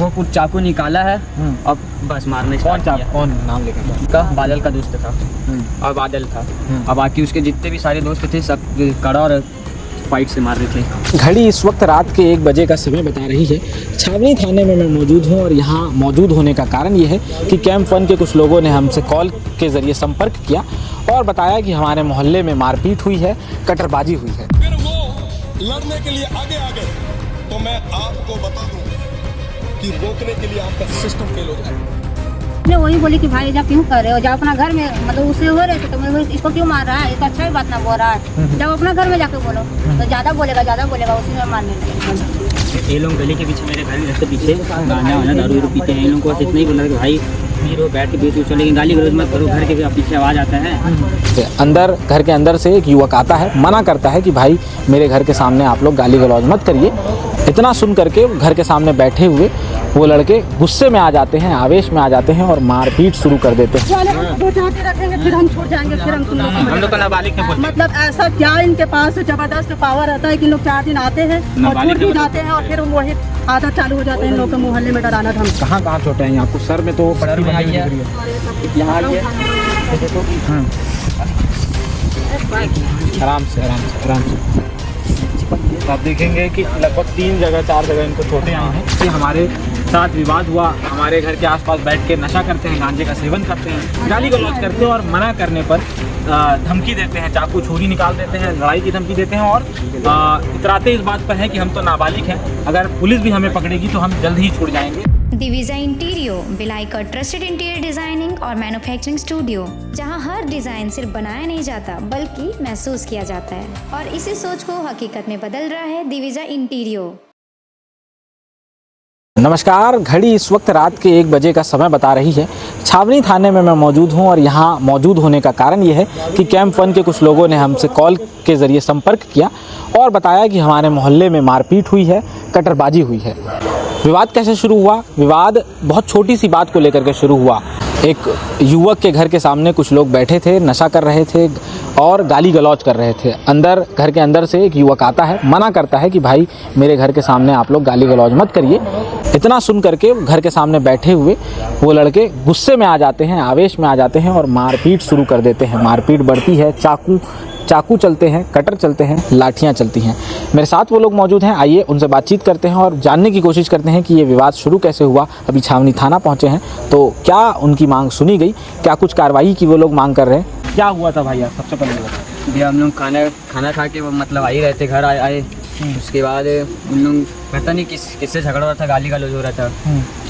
वो कुछ चाकू निकाला है और बस मारने कौन कौन नाम लेकर का बादल का दोस्त था और बादल था। और बाकी उसके जितने भी सारे दोस्त थे सब कड़ा और फाइट से मार रहे थे। घड़ी इस वक्त रात के 1 बजे का समय बता रही है। छावनी थाने में मैं मौजूद हूँ और यहाँ मौजूद होने का कारण ये है कि कैंप 1 के कुछ लोगों ने हमसे कॉल के ज़रिए संपर्क किया और बताया कि हमारे मोहल्ले में मारपीट हुई है, कटरबाजी हुई है। फिर वो लड़ने के लिए आगे आ गए तो मैं आपको बता दूं कि रोकने के लिए आपका सिस्टम फेल हो जाएगा। मैं वही बोली कि भाई जब क्यों कर रहे हो, जब अपना घर में मतलब उससे हो रहे थे तो मैं इसको क्यों मार रहा है, ये तो अच्छा ही बात ना बोल रहा है। जब अपना घर में जाके बोलो तो ज़्यादा बोलेगा उसी में मारने लगे। ये लोग गली के पीछे मेरे घर के पीछे गाना वाना दारू पीते हैं। इन लोगों को बस इतना ही बोला कि भाई रो बैठ के बीच चलेंगे, गाली गलौज मत करो, घर के पीछे आवाज़ आता है। अंदर घर के अंदर से एक युवक आता है, मना करता है कि भाई मेरे घर के सामने आप लोग गाली गलौज मत करिए। इतना सुन करके घर के सामने बैठे हुए वो लड़के गुस्से में आ जाते हैं, आवेश में आ जाते हैं और मारपीट शुरू कर देते हैं। रखेंगे फिर हम छोड़ जाएंगे, फिर हम लोग को नाबालिग नहीं बोलते। मतलब ऐसा क्या इनके पास जबरदस्त पावर रहता है कि लोग 4 दिन आते हैं और छूट भी जाते हैं और फिर वही आधा चालू हो जाते हैं। इन लोग के मोहल्ले में डराना था। कहाँ छोटे हैं आपको? सर में तो सर में आई है, यहाँ आई है। आराम से आप देखेंगे कि लगभग 3 जगह 4 जगह इनको चोटें आई हैं। कि हमारे साथ विवाद हुआ, हमारे घर के आसपास बैठ के नशा करते हैं, गांजे का सेवन करते हैं, गाली गलौज करते हैं और मना करने पर धमकी देते हैं, चाकू छुरी निकाल देते हैं, लड़ाई की धमकी देते हैं और इतराते इस बात पर है कि हम तो नाबालिग हैं, अगर पुलिस भी हमें पकड़ेगी तो हम जल्द ही छूट जाएंगे। दिविजा इंटीरियो भिलाई का ट्रस्टेड इंटीरियर डिजाइनिंग और मैन्युफैक्चरिंग स्टूडियो, जहां हर डिजाइन सिर्फ बनाया नहीं जाता बल्कि महसूस किया जाता है और इसी सोच को हकीकत में बदल रहा है दिविजा इंटीरियो। नमस्कार, घड़ी इस वक्त रात के 1 बजे का समय बता रही है। छावनी थाने में मैं मौजूद हूं और यहाँ मौजूद होने का कारण ये है कि कैंप 1 के कुछ लोगों ने हमसे कॉल के ज़रिए संपर्क किया और बताया कि हमारे मोहल्ले में मारपीट हुई है, कटरबाजी हुई है। विवाद कैसे शुरू हुआ? विवाद बहुत छोटी सी बात को लेकर के शुरू हुआ। एक युवक के घर के सामने कुछ लोग बैठे थे, नशा कर रहे थे और गाली गलौज कर रहे थे। घर के अंदर से एक युवक आता है, मना करता है कि भाई मेरे घर के सामने आप लोग गाली गलौज मत करिए। इतना सुन करके घर के सामने बैठे हुए वो लड़के गुस्से में आ जाते हैं, आवेश में आ जाते हैं और मारपीट शुरू कर देते हैं। मारपीट बढ़ती है, चाकू चलते हैं, कटर चलते हैं, लाठियां चलती हैं। मेरे साथ वो लोग मौजूद हैं, आइए उनसे बातचीत करते हैं और जानने की कोशिश करते हैं कि ये विवाद शुरू कैसे हुआ। अभी छावनी थाना पहुंचे हैं तो क्या उनकी मांग सुनी गई, क्या कुछ कार्रवाई की वो लोग मांग कर रहे हैं? क्या हुआ था भैया? सबसे पहले भैया हम लोग खाना खा के मतलब आ ही रहे थे, घर आए। उसके बाद उन लोग पता नहीं किससे झगड़ा हो रहा था, गाली गलौज हो रहा था।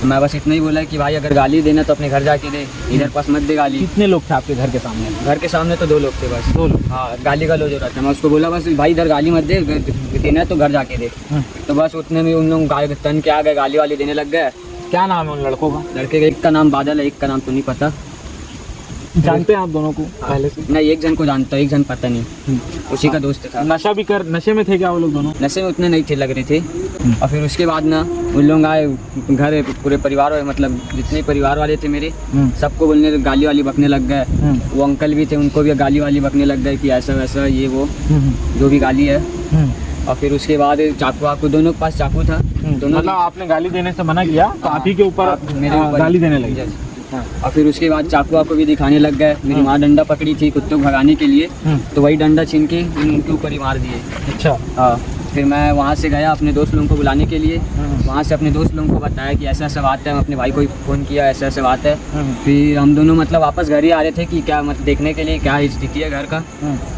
तो मैं बस इतना ही बोला कि भाई अगर गाली देना तो अपने घर जाके दे, इधर पास मत दे गाली। कितने लोग थे आपके घर के सामने? घर के सामने तो 2 लोग थे बस। 2 लोग? हाँ, गाली गलौज हो रहा था। मैं उसको बोला बस भाई इधर गाली मत दे, देना तो घर जाके दे। तो बस उतने में उन लोग तन के आ गए, गाली वाली देने लग गए। क्या नाम है उन लड़कों का? लड़के एक का नाम बादल है, एक का नाम तो नहीं पता। जानते हैं आप दोनों को पहले से? नहीं, एक जन को जानता, एक जन पता नहीं, उसी का दोस्त था। नशे में थे क्या वो लोग दोनों? नशे में उतने नहीं थे, लग रहे थे। और फिर उसके बाद ना उन लोग आए घर, पूरे परिवार मतलब जितने परिवार वाले थे मेरे सबको बोलने गाली वाली बकने लग गए। वो अंकल भी थे, उनको भी गाली वाली बकने लग गए कि ऐसा वैसा ये वो जो भी गाली है। और फिर उसके बाद चाकू दोनों के पास चाकू था। दोनों मतलब आपने गाली देने से मना किया तो आप ही के ऊपर मेरे ऊपर गाली देने लगे? और फिर उसके बाद चाकू को भी दिखाने लग गए। मेरी माँ डंडा पकड़ी थी कुत्तों को भगाने के लिए, तो वही डंडा छीन के उनके ऊपर ही मार दिए। अच्छा। हाँ, फिर मैं वहाँ से गया अपने दोस्त लोगों को बुलाने के लिए। वहाँ से अपने दोस्त लोगों को बताया कि ऐसा ऐसा बात है, अपने भाई को फ़ोन किया, ऐसा ऐसा बात है। फिर हम दोनों मतलब वापस घर ही आ रहे थे कि क्या मतलब देखने के लिए क्या स्थिति है घर का।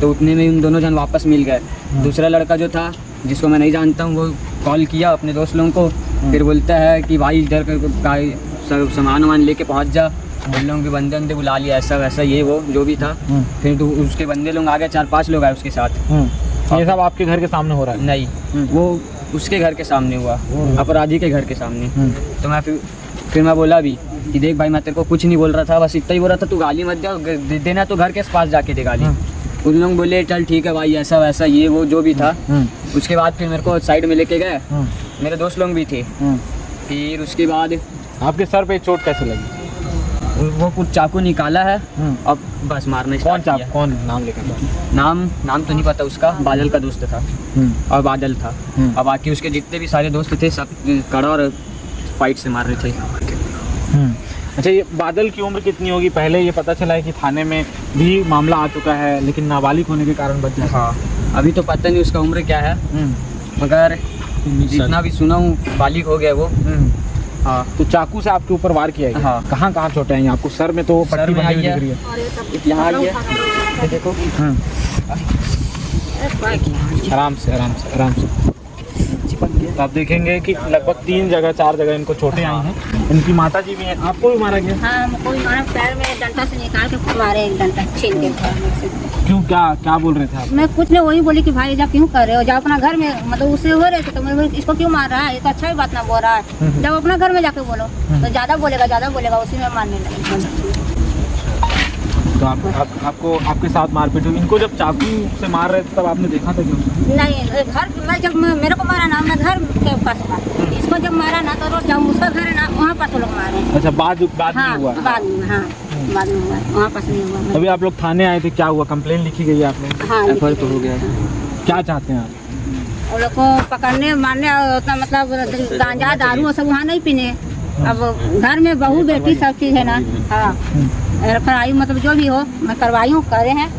तो उतने में उन दोनों जन वापस मिल गए। दूसरा लड़का जो था जिसको मैं नहीं जानता हूँ, वो कॉल किया अपने दोस्त लोगों को। फिर बोलता है कि भाई इधर सब सामान लेके पहुँच जा, उन लोगों के बंदे बुला लिया, ऐसा वैसा ये वो जो भी था। फिर तो उसके बंदे लोग आ गए, 4-5 लोग आए उसके साथ। ये सब आपके घर के सामने हो रहा है? नहीं, वो उसके घर के सामने हुआ, अपराधी के घर के सामने। तो मैं फिर मैं बोला भी कि देख भाई मैं तेरे को कुछ नहीं बोल रहा था, बस इतना ही बोल रहा था, तू गाली मत देना तो घर के पास जाके दे गाली। उन लोग बोले चल ठीक है भाई, ऐसा वैसा ये वो जो भी था। उसके बाद फिर मेरे को साइड में लेके गए, मेरे दोस्त लोग भी थे। फिर उसके बाद आपके सर पे चोट कैसे लगी? वो कुछ चाकू निकाला है और बस मारने स्टार्ट किया। कौन नाम लेकर? नाम तो नहीं पता उसका, बादल का दोस्त था और बादल था। और बाकी उसके जितने भी सारे दोस्त थे सब कड़ा और फाइट से मार रहे थे। अच्छा, ये बादल की उम्र कितनी होगी? पहले ये पता चला है कि थाने में भी मामला आ चुका है, लेकिन नाबालिग होने के कारण बच जाए। हाँ, अभी तो पता नहीं उसका उम्र क्या है, मगर जितना भी सुना हूँ बालिग हो गया वो। हाँ, तो चाकू से आपके ऊपर वार किया गया। हाँ। कहाँ कहाँ चोटें आई आपको? सर में तो पट्टी बंधी हुई दिख रही है। एक यहाँ आई है, ये देखो। आराम से आराम से आराम से। तो आप देखेंगे कि लगभग 3 जगह 4 जगह इनको चोटें आई हैं। इनकी माता जी भी हैं। आपको भी मारा गया? हाँ, हमको भी मारा, पैर में डंडा से निकाल के मारे, एक डंडा छीन के। क्यों, क्या बोल रहे थे आप? मैं कुछ नहीं, वही बोली कि भाई जा क्यों कर रहे हो, जाओ अपना घर में, मतलब उससे हो रहे थे तो मैं बोली इसको क्यों मार रहा है, ये तो अच्छा ही बात ना बोल रहा है, जब अपना घर में जाके बोलो तो ज़्यादा बोलेगा, उसी में मारने लगे। तो आपको आपके साथ मारपीट हुई? इनको जब चाकू से मार रहे थे तब आपने देखा था क्यों? नहीं, घर मैं जब मेरे को मारा ना, मैं घर के पास था, इसको जब मारा ना तो जब उसका घर है ना वहाँ पास लोग मारे। अच्छा, बाद हाँ, में हुआ? बाद में हुआ, वहाँ पास नहीं हुआ। अभी आप लोग थाने आए थे, क्या हुआ? कंप्लेन लिखी गई है आपने? हाँ, एफआईआर तो हो गया है। क्या चाहते हैं आप? और लोग को पकड़ने मारने, उतना मतलब गांजा दारू सब वहाँ नहीं पीने। अब घर में बहू बेटी सब चीज़ है ना। हाँ, एफआईआर मतलब जो भी हो मैं करवाई हूँ, करे हैं।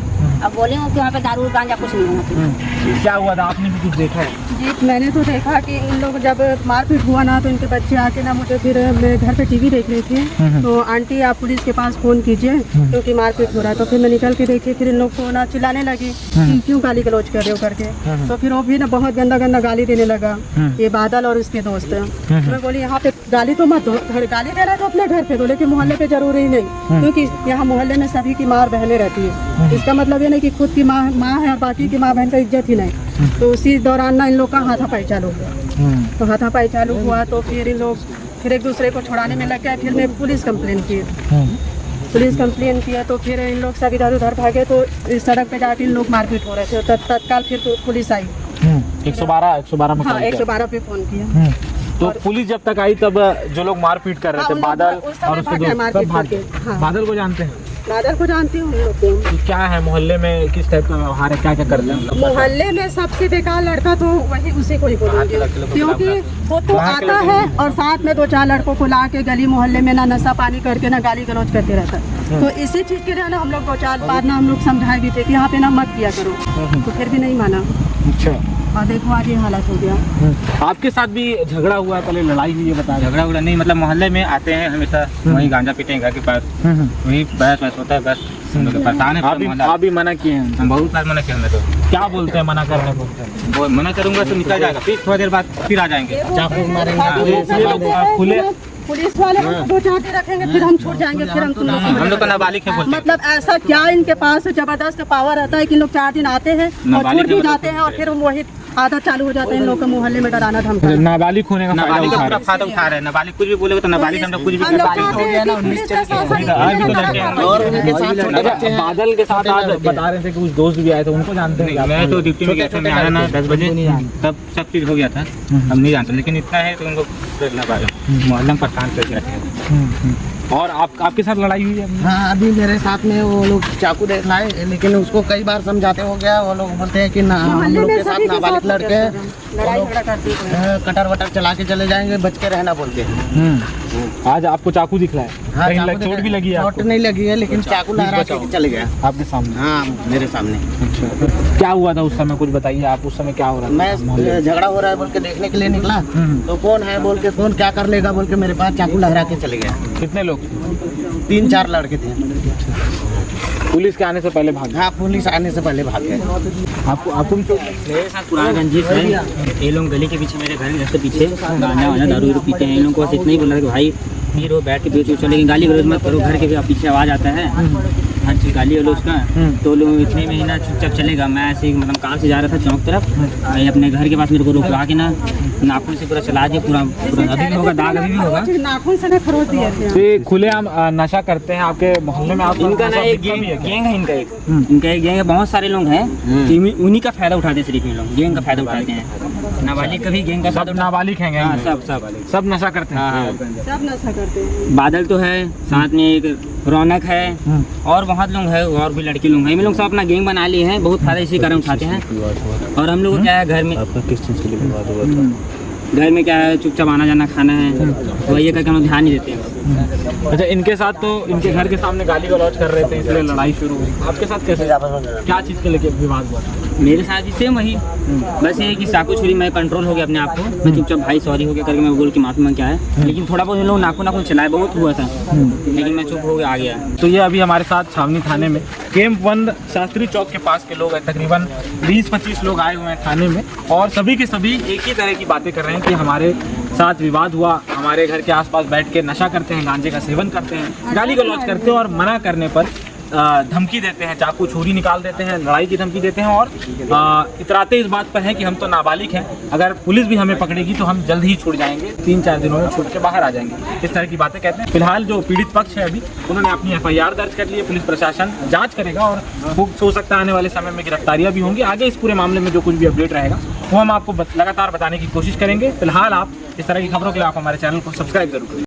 अब बोले हूँ कि वहाँ पे दारू गांजा कुछ नहीं होना चाहिए। क्या हुआ था? आपने भी कुछ देखा है? जी, मैंने तो देखा कि इन लोग जब मारपीट हुआ ना तो इनके बच्चे आके ना मुझे, फिर मैं घर पे टीवी देख रही थी तो आंटी आप पुलिस के पास फ़ोन कीजिए क्योंकि मारपीट हो रहा है। तो फिर मैं निकल के देखी, फिर इन लोग को ना चिल्लाने लगी कि क्यों गाली गलौज कर रहे हो करके। तो फिर वो भी ना बहुत गंदा गाली देने लगा, ये बादल और उसके दोस्त। मैं बोली यहाँ पे गाली तो मत दो, गाली दे रहा है तो अपने घर पे दो, लेकिन मोहल्ले पे जरूरी नहीं, क्योंकि यहाँ मोहल्ले में सभी की माँ बहनें रहती है। इसका मतलब ये नहीं कि खुद की माँ है और बाकी की माँ बहन का इज्जत ही नहीं। तो उसी दौरान ना इन लोग का हाथापाई चालू हुआ। तो हाथापाई चालू हुआ तो फिर इन लोग फिर एक दूसरे को छुड़ाने में लग गए। फिर मैं पुलिस कंप्लेन किया तो फिर इन लोग सब इधर उधर भागे। तो इस सड़क पे जाके इन लोग मारपीट हो रहे थे, तो तत्काल फिर पुलिस आई। 112 में? हाँ, 112 पे फ़ोन किया। तो पुलिस जब तक आई तब जो लोग मारपीट कर रहे थे, बादल और उसके दोस्त सब भागे। बादल को जानते हैं? बादल को जानती हूँ। उन लोग को क्या है मोहल्ले में, किस टाइप का व्यवहार है, क्या क्या करते हैं? मोहल्ले में सबसे बेकार लड़का तो वही उसी को ही बोलूँगी, क्योंकि वो तो आता है और साथ में 2-4 लड़कों को ला के गली मोहल्ले में ना नशा पानी करके ना गाली गलौज करते रहता है। तो इसी चीज़ के लिए ना हम लोग 2-4 बार ना हम लोग समझाए भी थे कि यहाँ पे ना मत किया करो, तो फिर भी नहीं माना। अच्छा, और देखो आज ये हालत हो गया। आपके साथ भी झगड़ा हुआ है? पहले लड़ाई हुई है, बता? झगड़ा उगड़ा नहीं, मतलब मोहल्ले में आते हैं हमेशा, वही गांजा पीते हैं घर के पास, वही बहस होता है, बस हम लोग परेशान है। आप भी मना किए हैं? हम बहुत बार मना किया। हमें तो क्या बोलते हैं मना करने को? वो मना करूंगा तो निकल जाएगा, फिर थोड़ी देर बाद फिर आ जाएंगे, चाकू मारेंगे। खुले पुलिस वाले हम 2-4 दिन रखेंगे, फिर हम छूट जाएंगे, फिर हम लोग का नाबालिग है बोलते हैं। मतलब ऐसा क्या इनके पास जबरदस्त पावर रहता है कि लोग 4 दिन आते हैं और छूट भी जाते हैं और फिर वही आदत चालू हो जाता है इन लोग का मोहल्ले में डराना धमकाना। नाबालिग होने का नाबालिग का फायदा उठा रहे हैं। नाबालिग कुछ भी बोलेगा तो नाबालिग हम लोग कुछ भी हम लोग चाहते हैं कि पुलिस का शासन बादल के साथ आज बता रहे थे कि कुछ दोस्त भी आए थे, उनको जानते हैं? मैं तो ड्यूटी में गया था, मैं आया ना 10 बजे, तब सब चीज़ हो गया था, हम नहीं जानते, लेकिन इतना है तो उनको मोहल्ला में परेशान करके रखे। और आपके साथ लड़ाई हुई है? हाँ, अभी मेरे साथ में वो लोग चाकू देख लाए, लेकिन उसको कई बार समझाते हो गया। वो लोग बोलते हैं कि ना, हम लोग के साथ नाबालिग लड़के लड़ाई झगड़ा करते हैं, कटर वटर चला के चले जाएंगे, बच के रहना बोल के। आज आपको चाकू दिखला है? हाँ, चोट भी लगी है? चोट नहीं लगी है, लेकिन चाकू लहरा के चले गया आपके सामने? हाँ, मेरे सामने। अच्छा, क्या हुआ था उस समय, कुछ बताइए आप। उस समय क्या हो रहा था? मैं झगड़ा हो रहा है बोल के देखने के लिए निकला, तो कौन है बोल के, कौन क्या कर लेगा बोल के मेरे पास चाकू लहरा के चले गया। कितने लोग? 3-4 लड़के थे। पुलिस के आने से पहले भाग गए? हाँ, पुलिस आने से पहले भाग गए। आपको भी मेरे साथ पुराना गंजीस है, ये लोग गली के पीछे, मेरे घर के पीछे गांजा वाजा दारू पीते हैं। इन लोगों को बस इतना ही बोला कि भाई फिर वो बैठ के बीच चले, लेकिन गाली गलौज मत करो, घर के पीछे आवाज़ आता है हर चीज़ गाली गलौज का, तो लोग इतने में ही ना चुपचाप चलेगा। मैं ऐसे ही मतलब कार से जा रहा था चौक तरफ, भाई अपने घर के पास मेरे को रोकवा के ना नाखून से पूरा चला दिया, पूरा अभी भी होगा, दाग अभी भी होगा। नाखून से खरोच दिए ये खुलेआम नशा करते हैं आपके मोहल्ले में? आप इनका ना एक गैंग है, इनका एक गैंग है, बहुत सारे लोग हैं, उन्हीं का फायदा उठाते हैं, सिर्फ इन लोग गैंग का फायदा उठाते हैं। नाबालिग का भी गैंग का, सब नाबालिग हैं? हाँ, सब नशा करते हैं? सब नशा करते हैं। बादल तो है, साथ में एक रौनक है, और बहुत लोग हैं, और भी लड़के लोग हैं। इन लोग सब अपना गैंग बना लिए हैं, बहुत फायदा इसी कारण उठाते हैं। और हम लोग क्या है, घर में आपका किस चीज़ के लिए विवाद हुआ था? घर में क्या है, चुपचाप आना जाना खाना है, वही ये करके हम ध्यान नहीं देते हैं। अच्छा, इनके साथ तो इनके घर के सामने गाली गलौज कर रहे थे, इसलिए लड़ाई शुरू हुई। आपके साथ कैसे, क्या चीज़ के लेके विवाद हुआ? मेरे साथ भी सेम वही, बस ये है कि चाकू छुरी मैं कंट्रोल हो गया अपने आप को, मैं चुपचाप भाई सॉरी हो गया करके मैं बोल के माफी मांग के आया। लेकिन थोड़ा बहुत इन लोग नाखून चलाए, बहुत हुआ था, लेकिन मैं चुप हो गया आ गया। तो ये अभी हमारे साथ छावनी थाने में कैंप 1 शास्त्री चौक के पास के लोग हैं, तकरीबन 20-25 लोग आए हुए हैं थाने में, और सभी के सभी एक ही तरह की बातें कर रहे हैं कि हमारे साथ विवाद हुआ, हमारे घर के आसपास बैठ के नशा करते हैं, गांजे का सेवन करते हैं, गाली गलौज करते हैं, और मना करने पर धमकी देते हैं, चाकू छुरी निकाल देते हैं, लड़ाई की धमकी देते हैं, और इतराते इस बात पर हैं कि हम तो नाबालिग हैं, अगर पुलिस भी हमें पकड़ेगी तो हम जल्द ही छूट जाएंगे, 3-4 दिनों में छूट के बाहर आ जाएंगे, इस तरह की बातें कहते हैं। फिलहाल जो पीड़ित पक्ष है अभी उन्होंने अपनी FIR दर्ज कर ली है, पुलिस प्रशासन जाँच करेगा, और हो सकता है आने वाले समय में गिरफ्तारियाँ भी होंगी। आगे इस पूरे मामले में जो कुछ भी अपडेट रहेगा वो हम आपको लगातार बताने की कोशिश करेंगे। फिलहाल आप इस तरह की खबरों के लिए आप हमारे चैनल को सब्सक्राइब जरूर करें।